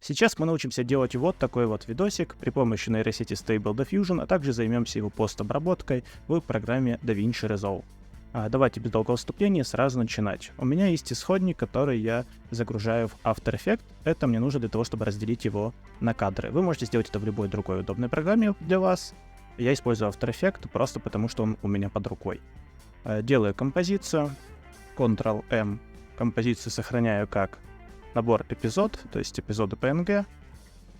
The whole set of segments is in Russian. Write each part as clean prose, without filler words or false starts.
Сейчас мы научимся делать вот такой вот видосик при помощи нейросети Stable Diffusion, а также займемся его постобработкой в программе DaVinci Resolve. Давайте без долгого вступления сразу начинать. У меня есть исходник, который я загружаю в After Effects. Это мне нужно для того, чтобы разделить его на кадры. Вы можете сделать это в любой другой удобной программе для вас. Я использую After Effects просто потому, что он у меня под рукой. Делаю композицию, Ctrl-M, композицию сохраняю как набор эпизод, то есть эпизоды PNG,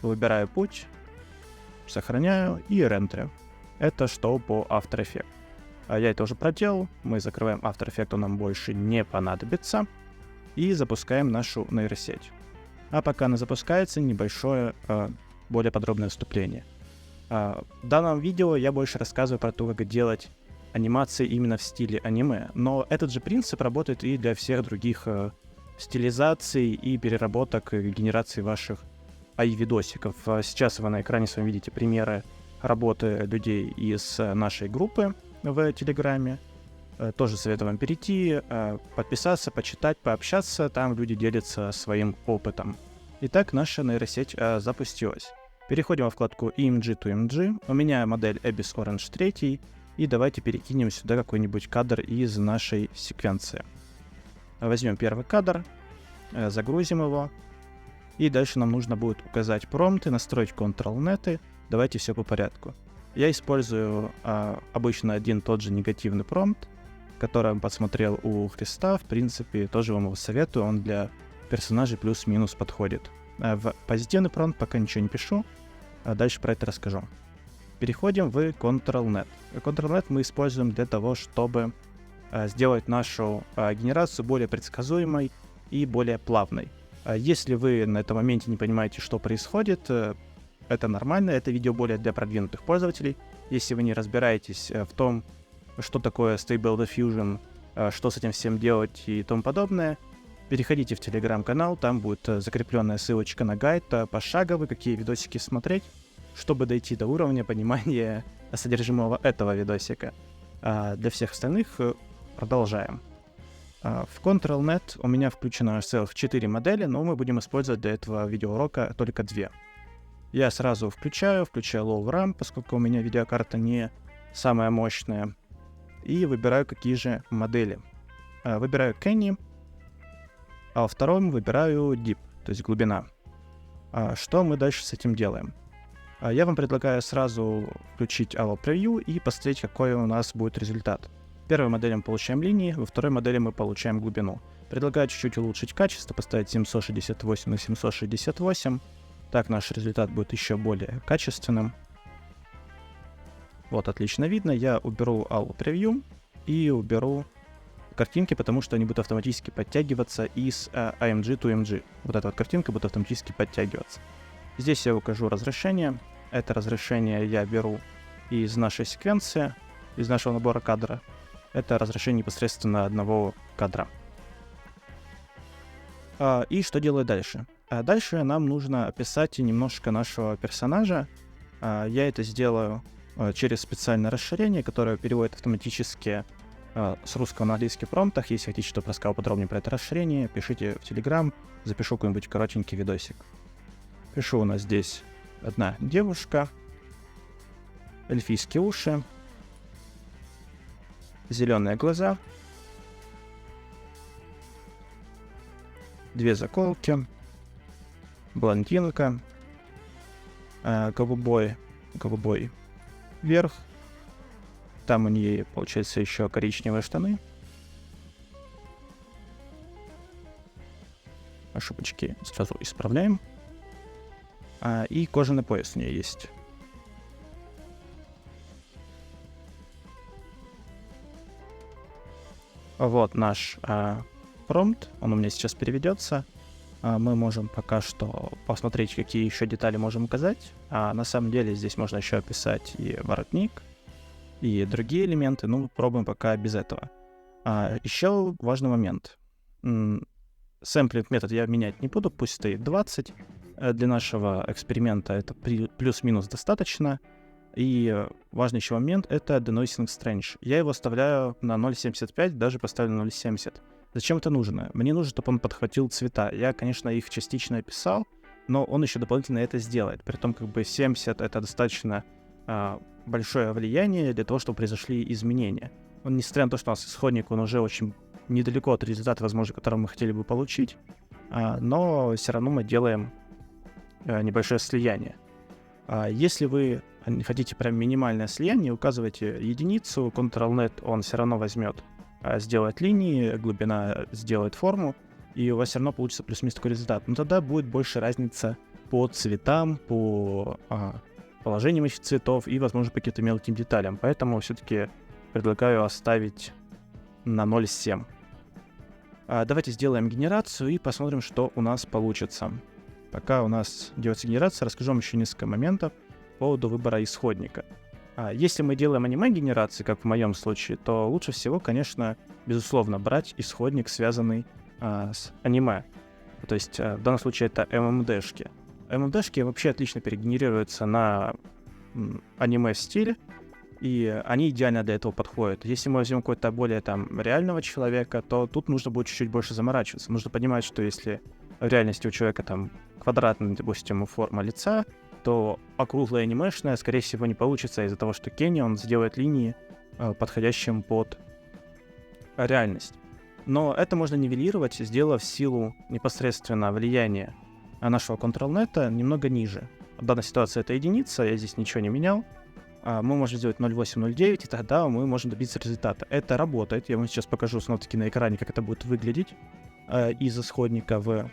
выбираю путь, сохраняю и рендерю. Это что по After Effects. Я это уже проделал, мы закрываем After Effects, он нам больше не понадобится, и запускаем нашу нейросеть. А пока она запускается, небольшое, более подробное вступление. В данном видео я больше рассказываю про то, как делать анимации именно в стиле аниме, но этот же принцип работает и для всех других стилизаций и переработок и генерации ваших AI-видосиков. Сейчас вы на экране с вами видите примеры работы людей из нашей группы в Телеграме. Тоже советую вам перейти, подписаться, почитать, пообщаться. Там люди делятся своим опытом. Итак, наша нейросеть запустилась. Переходим во вкладку EMG to EMG. У меня модель Abyss Orange 3. И давайте перекинем сюда какой-нибудь кадр из нашей секвенции. Возьмем первый кадр, загрузим его. И дальше нам нужно будет указать промпты, настроить Ctrl-Net. Давайте все по порядку. Я использую обычно один тот же негативный промпт, который я подсмотрел у Христа. В принципе, тоже вам его советую, он для персонажей плюс-минус подходит. В позитивный промпт пока ничего не пишу, дальше про это расскажу. Переходим в Ctrl-Net. Ctrl-Net мы используем для того, чтобы сделать нашу генерацию более предсказуемой и более плавной. Если вы на этом моменте не понимаете, что происходит, это нормально, это видео более для продвинутых пользователей. Если вы не разбираетесь в том, что такое Stable Diffusion, что с этим всем делать и тому подобное, переходите в Telegram-канал, там будет закрепленная ссылочка на гайд пошаговый, какие видосики смотреть, чтобы дойти до уровня понимания содержимого этого видосика. Для всех остальных продолжаем. В Ctrl-Net у меня включено целых 4 модели, но мы будем использовать для этого видеоурока только 2. Я сразу включаю Low RAM, поскольку у меня видеокарта не самая мощная, и выбираю, какие же модели. Выбираю Kenny, а во втором выбираю Deep, то есть глубина. Что мы дальше с этим делаем? Я вам предлагаю сразу включить Allo Preview и посмотреть, какой у нас будет результат. В первой модели мы получаем линии, во второй модели мы получаем глубину. Предлагаю чуть-чуть улучшить качество, поставить 768 на 768. Так наш результат будет еще более качественным. Вот, отлично видно. Я уберу Allo Preview и уберу картинки, потому что они будут автоматически подтягиваться из AMG to MG. Вот эта вот картинка будет автоматически подтягиваться. Здесь я укажу разрешение. Это разрешение я беру из нашей секвенции, из нашего набора кадра. Это разрешение непосредственно одного кадра. И что делаю дальше? Дальше нам нужно описать немножко нашего персонажа. Я это сделаю через специальное расширение, которое переводит автоматически с русского на английский в промптах. Если хотите, чтобы рассказал подробнее про это расширение, пишите в Telegram, запишу какой-нибудь коротенький видосик. Пишу, у нас здесь одна девушка, эльфийские уши, зеленые глаза, 2 заколки, блондинка, голубой верх, там у нее, получается, еще коричневые штаны, ошибочки сразу исправляем. И кожаный пояс у нее есть. Вот наш промпт, он у меня сейчас переведется. Мы можем пока что посмотреть, какие еще детали можем указать. На самом деле здесь можно еще описать и воротник, и другие элементы, но мы пробуем пока без этого. Еще важный момент. Сэмплинг метод я менять не буду, пусть стоит 20. Для нашего эксперимента это плюс-минус достаточно. И важный еще момент — это Denoising Strange. Я его оставляю на 0.75, даже поставлю на 0.70. Зачем это нужно? Мне нужно, чтобы он подхватил цвета. Я, конечно, их частично описал, но он еще дополнительно это сделает. Притом как бы 70 — это достаточно большое влияние для того, чтобы произошли изменения. Он, несмотря на то, что у нас исходник, он уже очень недалеко от результата, возможно, который мы хотели бы получить, но все равно мы делаем небольшое слияние. Если вы хотите прям минимальное слияние, указывайте единицу, Ctrl-Net он все равно возьмет, сделает линии, глубина сделает форму, и у вас все равно получится плюс-минус такой результат. Но тогда будет больше разница по цветам, по положениям этих цветов и, возможно, по каким-то мелким деталям. Поэтому все-таки предлагаю оставить на 0,7. Давайте сделаем генерацию и посмотрим, что у нас получится. Пока у нас делается генерация, расскажу вам еще несколько моментов по поводу выбора исходника. Если мы делаем аниме-генерации, как в моем случае, то лучше всего, конечно, безусловно, брать исходник, связанный с аниме. То есть в данном случае это ММДшки. ММДшки вообще отлично перегенерируются на аниме-стиль, и они идеально для этого подходят. Если мы возьмем какого-то более реального человека, то тут нужно будет чуть-чуть больше заморачиваться. Нужно понимать, что если в реальности у человека квадратная, допустим, форма лица, то округлая анимешная, скорее всего, не получится из-за того, что Кенни, он сделает линии, подходящим под реальность. Но это можно нивелировать, сделав силу непосредственно влияния нашего Ctrl-Net немного ниже. В данной ситуации это единица, я здесь ничего не менял. Мы можем сделать 0.8, 0.9, и тогда мы можем добиться результата. Это работает, я вам сейчас покажу снова-таки на экране, как это будет выглядеть из исходника в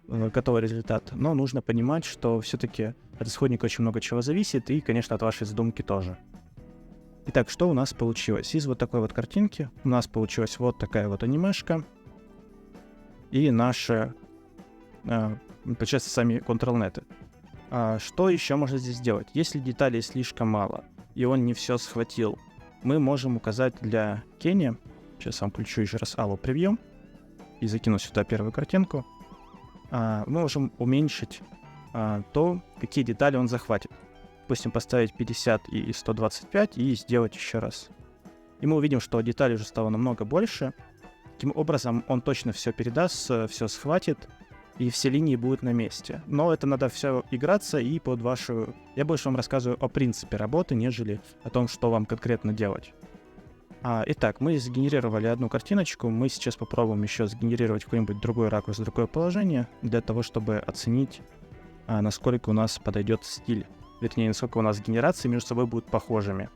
готовый результат. Но нужно понимать, что все-таки от исходника очень много чего зависит, и, конечно, от вашей задумки тоже. Итак, что у нас получилось? Из вот такой вот картинки у нас получилась вот такая вот анимешка. И наши, получается, сами Ctrl-Net. Что еще можно здесь сделать? Если деталей слишком мало, и он не все схватил, мы можем указать для Кенни, сейчас вам включу еще раз Allo Preview, и закину сюда первую картинку, мы можем уменьшить то, какие детали он захватит. Допустим, поставить 50 и 125 и сделать еще раз. И мы увидим, что деталей уже стало намного больше. Таким образом, он точно все передаст, все схватит, и все линии будут на месте. Но это надо все играться и под вашу... Я больше вам рассказываю о принципе работы, нежели о том, что вам конкретно делать. Итак, мы сгенерировали одну картиночку. Мы сейчас попробуем еще сгенерировать какой-нибудь другой ракурс, другое положение, для того, чтобы оценить, насколько у нас подойдет стиль. Вернее, насколько у нас генерации между собой будут похожими.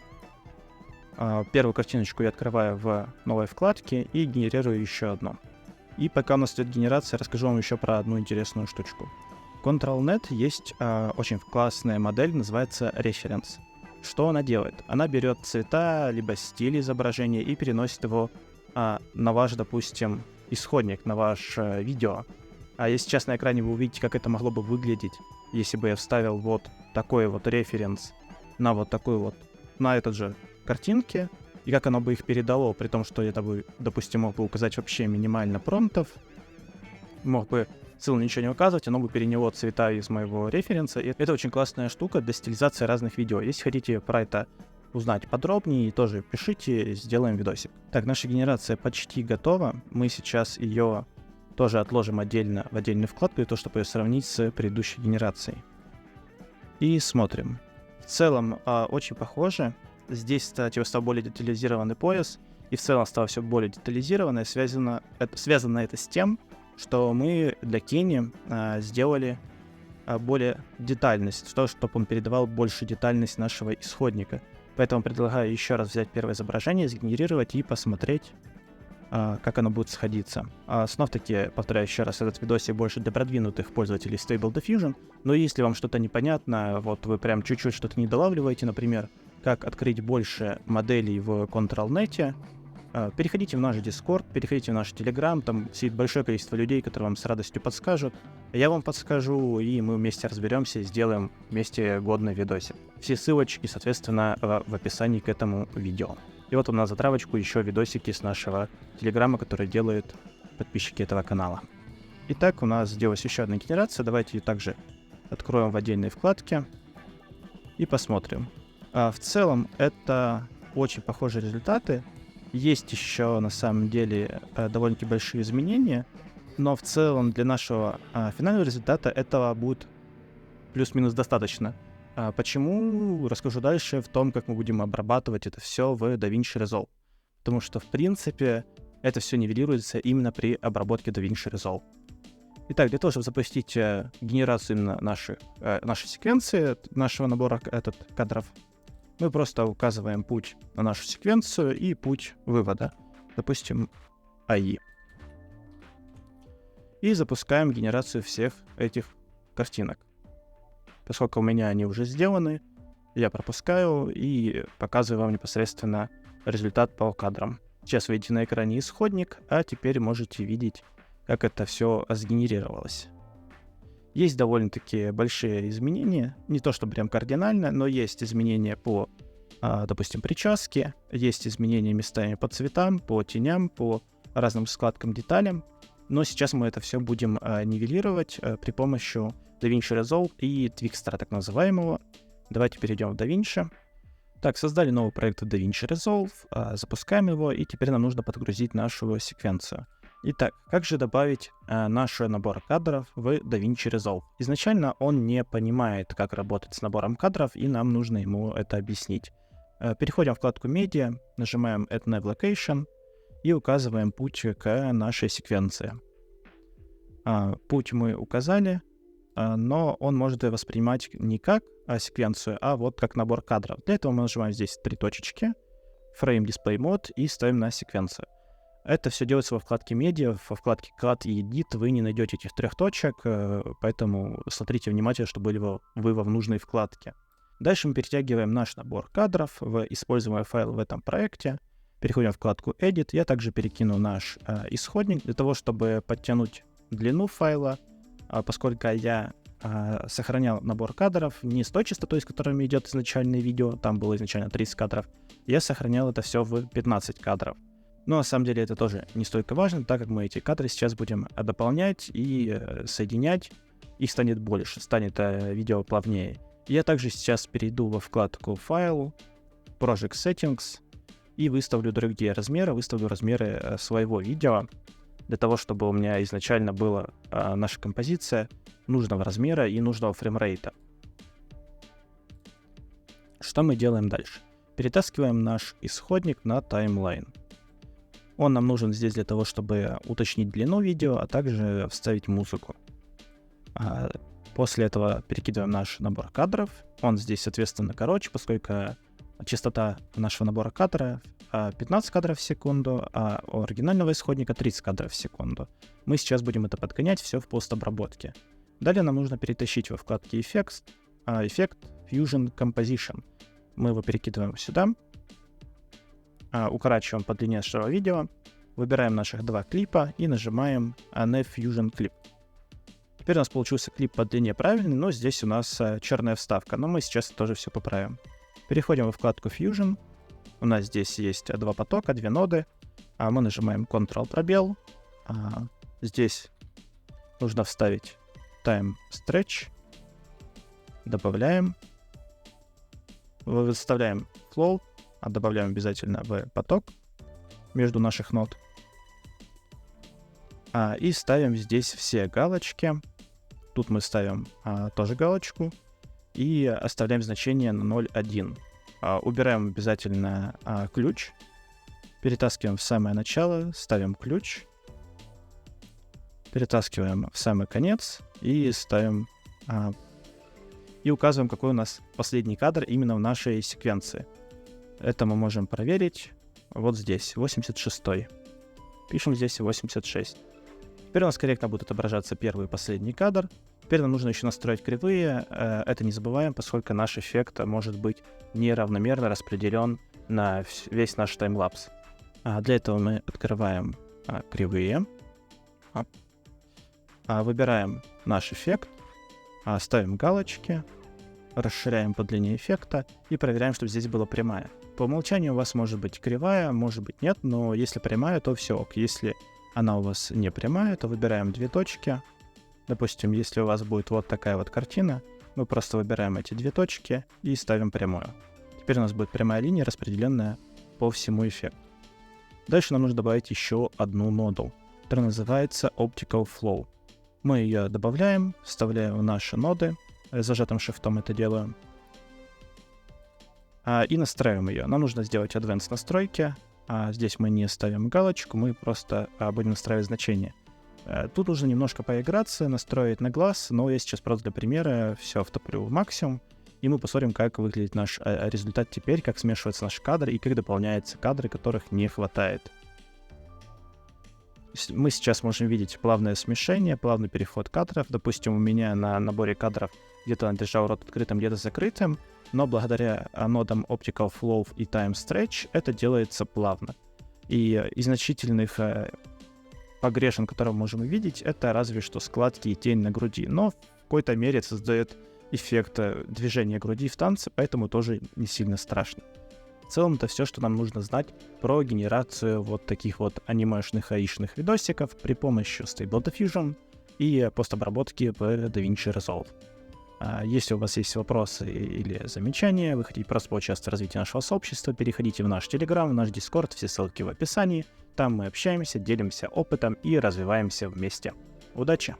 Первую картиночку я открываю в новой вкладке и генерирую еще одну. И пока у нас идет генерация, расскажу вам еще про одну интересную штучку. В Ctrl-Net есть очень классная модель, называется Reference. Что она делает? Она берет цвета, либо стиль изображения и переносит его на ваш, допустим, исходник, на ваш видео. Если сейчас на экране вы увидите, как это могло бы выглядеть, если бы я вставил вот такой вот референс на вот такой вот, на этот же картинке, и как оно бы их передало, при том, что я, допустим, мог бы указать вообще минимально промптов, мог бы в целом ничего не указывать, оно бы переняло цвета из моего референса. И это очень классная штука для стилизации разных видео. Если хотите про это узнать подробнее, тоже пишите, сделаем видосик. Так, наша генерация почти готова. Мы сейчас ее тоже отложим отдельно в отдельную вкладку, для того, чтобы ее сравнить с предыдущей генерацией. И смотрим. В целом очень похоже. Здесь, кстати, стал более детализированный пояс, и в целом стало все более детализированное. Связано это с тем, что мы для Кенни сделали более детальность, чтобы он передавал больше детальность нашего исходника. Поэтому предлагаю еще раз взять первое изображение, сгенерировать и посмотреть, как оно будет сходиться. Снова-таки, повторяю еще раз, этот видосик больше для продвинутых пользователей Stable Diffusion, но если вам что-то непонятно, вот вы прям чуть-чуть что-то не долавливаете, например, как открыть больше моделей в Ctrl-Net, переходите в наш Discord, переходите в наш Telegram, там сидит большое количество людей, которые вам с радостью подскажут. Я вам подскажу, и мы вместе разберемся и сделаем вместе годный видосик. Все ссылочки, соответственно, в описании к этому видео. И вот у нас затравочку еще видосики с нашего Телеграма, который делают подписчики этого канала. Итак, у нас сделалась еще одна генерация. Давайте ее также откроем в отдельной вкладке и посмотрим. В целом, это очень похожие результаты. Есть еще, на самом деле, довольно-таки большие изменения, но в целом для нашего финального результата этого будет плюс-минус достаточно. Почему? Расскажу дальше в том, как мы будем обрабатывать это все в DaVinci Resolve. Потому что, в принципе, это все нивелируется именно при обработке DaVinci Resolve. Итак, для того, чтобы запустить генерацию именно нашей секвенции, нашего набора кадров, мы просто указываем путь на нашу секвенцию и путь вывода. Допустим, AI. И запускаем генерацию всех этих картинок. Поскольку у меня они уже сделаны, я пропускаю и показываю вам непосредственно результат по кадрам. Сейчас вы видите на экране исходник, а теперь можете видеть, как это все сгенерировалось. Есть довольно-таки большие изменения, не то что прям кардинально, но есть изменения по, допустим, прическе, есть изменения местами по цветам, по теням, по разным складкам, деталям. Но сейчас мы это все будем нивелировать при помощи DaVinci Resolve и Twixtor, так называемого. Давайте перейдем в DaVinci. Так, создали новый проект в DaVinci Resolve, запускаем его, и теперь нам нужно подгрузить нашу секвенцию. Итак, как же добавить наш набор кадров в DaVinci Resolve? Изначально он не понимает, как работать с набором кадров, и нам нужно ему это объяснить. Переходим в вкладку Media, нажимаем Add Nav Location и указываем путь к нашей секвенции. Путь мы указали, но он может воспринимать не как секвенцию, а вот как набор кадров. Для этого мы нажимаем здесь 3 точечки, Frame Display Mode и ставим на секвенцию. Это все делается во вкладке Media, во вкладке Cut и Edit вы не найдете этих 3 точек, поэтому смотрите внимательно, чтобы вы в нужной вкладке. Дальше мы перетягиваем наш набор кадров в используемый файл в этом проекте. Переходим в вкладку Edit. Я также перекину наш исходник для того, чтобы подтянуть длину файла, поскольку я сохранял набор кадров не с той частотой, с которыми идет изначальное видео, там было изначально 30 кадров, я сохранял это все в 15 кадров. Но на самом деле это тоже не столько важно, так как мы эти кадры сейчас будем дополнять и соединять, их станет больше, станет видео плавнее. Я также сейчас перейду во вкладку Файл, Project Settings и выставлю другие размеры, выставлю размеры своего видео, для того, чтобы у меня изначально была наша композиция нужного размера и нужного фреймрейта. Что мы делаем дальше? Перетаскиваем наш исходник на таймлайн. Он нам нужен здесь для того, чтобы уточнить длину видео, а также вставить музыку. После этого перекидываем наш набор кадров. Он здесь, соответственно, короче, поскольку частота нашего набора кадров 15 кадров в секунду, а у оригинального исходника 30 кадров в секунду. Мы сейчас будем это подгонять все в постобработке. Далее нам нужно перетащить во вкладке эффект Fusion Composition. Мы его перекидываем сюда, укорачиваем по длине нашего видео, выбираем наших 2 клипа и нажимаем Nav Fusion Clip. Теперь у нас получился клип по длине правильный, но здесь у нас черная вставка, но мы сейчас тоже все поправим. Переходим во вкладку Fusion. У нас здесь есть 2 потока, 2 ноды. Мы нажимаем Ctrl-пробел. Здесь нужно вставить Time Stretch. Добавляем. Выставляем Flow. Добавляем обязательно в поток между наших нод. И ставим здесь все галочки. Тут мы ставим тоже галочку. И оставляем значение на 0.1. Убираем обязательно ключ. Перетаскиваем в самое начало, ставим ключ. Перетаскиваем в самый конец и ставим... и указываем, какой у нас последний кадр именно в нашей секвенции. Это мы можем проверить вот здесь, 86-й. Пишем здесь 86. Теперь у нас корректно будет отображаться первый и последний кадр. Теперь нам нужно еще настроить кривые. Это не забываем, поскольку наш эффект может быть неравномерно распределен на весь наш таймлапс. Для этого мы открываем кривые. Выбираем наш эффект. Ставим галочки. Расширяем по длине эффекта и проверяем, чтобы здесь была прямая. По умолчанию у вас может быть кривая, может быть нет, но если прямая, то все ок. Если она у вас не прямая, то выбираем 2 точки. Допустим, если у вас будет вот такая вот картина, мы просто выбираем эти 2 точки и ставим прямую. Теперь у нас будет прямая линия, распределенная по всему эффекту. Дальше нам нужно добавить еще одну ноду, которая называется Optical Flow. Мы ее добавляем, вставляем в наши ноды. зажатым шифтом это делаю. И настраиваем ее. Нам нужно сделать Advanced настройки. Здесь мы не ставим галочку, мы просто будем настраивать значение. Тут нужно немножко поиграться, настроить на глаз, но я сейчас просто для примера все втоплю в максимум, и мы посмотрим, как выглядит наш результат теперь, как смешиваются наши кадры и как дополняются кадры, которых не хватает. Мы сейчас можем видеть плавное смешение, плавный переход кадров. Допустим, у меня на наборе кадров где-то он держал рот открытым, где-то закрытым, но благодаря нодам Optical Flow и Time Stretch это делается плавно. И из значительных погрешен, которые мы можем увидеть, это разве что складки и тень на груди, но в какой-то мере это создает эффект движения груди в танце, поэтому тоже не сильно страшно. В целом это все, что нам нужно знать про генерацию вот таких вот анимешных аишных видосиков при помощи Stable Diffusion и постобработки в DaVinci Resolve. Если у вас есть вопросы или замечания, вы хотите просто поучаствовать в развитии нашего сообщества, переходите в наш Telegram, в наш Discord, все ссылки в описании. Там мы общаемся, делимся опытом и развиваемся вместе. Удачи!